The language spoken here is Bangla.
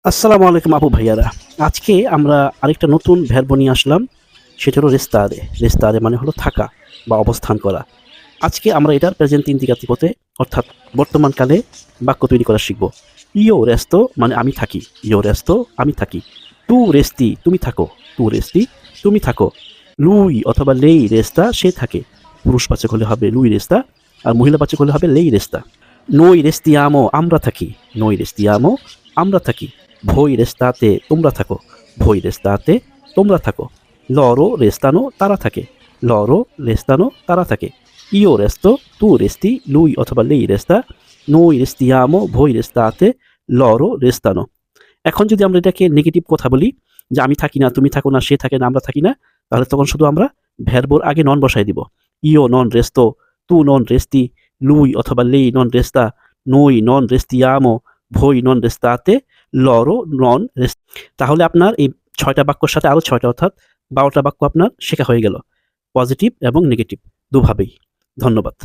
আসসালামু আলাইকুম আপু ভাইয়ারা। আজকে আমরা আরেকটা নতুন ভার্ব নিয়ে আসলাম। সেটা হলো রেস্তারে। রেস্তারে মানে হলো থাকা বা অবস্থান করা। আজকে আমরা এটার প্রেজেন্ট ইন্দিকাতিভতে অর্থাৎ বর্তমানকালে বাক্য তৈরি করা শিখব। ইয়ো রেস্তো মানে আমি থাকি। ইয়ো রেস্তো আমি থাকি। তু রেস্তি তুমি থাকো। তু রেস্তি তুমি থাকো। লুই অথবা লেই রেস্তা সে থাকে। পুরুষবাচক হলে হবে লুই রেস্তা আর মহিলাবাচক হলে হবে লেই রেস্তা। নই রেস্তিয়ামো আমরা থাকি। নই রেস্তিয়ামো আমরা থাকি। ভই রেস্তাতে তোমরা থাকো। ভই রেস্তাতে তোমরা থাকো। লরো রেস্তানো তারা থাকে। লরো রেস্তানো তারা থাকে। ইও রেস্তো তু রেস্তি লুই অথবা লেই রেস্তা নই রেস্তিয়ামো ভই রেস্তাতে লরো রেস্তানো। এখন যদি আমরা এটাকে নেগেটিভ কথা বলি যে আমি থাকি না, তুমি থাকো না, সে থাকে না, আমরা থাকি না, তাহলে তখন শুধু আমরা ভ্যারবোর আগে নন বসাই দিব। ইও নন রেস্তো, তু নন রেস্তি, লুই অথবা লেই নন রেস্তা, নই নন রেস্তিয়ামো, ভই নন রেস্তাতে, লরো নন রেস। তাহলে আপনার এই ৬টা বাক্যর সাথে আরও ৬টা অর্থাৎ ১২টা বাক্য আপনার শেখা হয়ে গেল। পজিটিভ এবং নেগেটিভ দুভাবেই। ধন্যবাদ।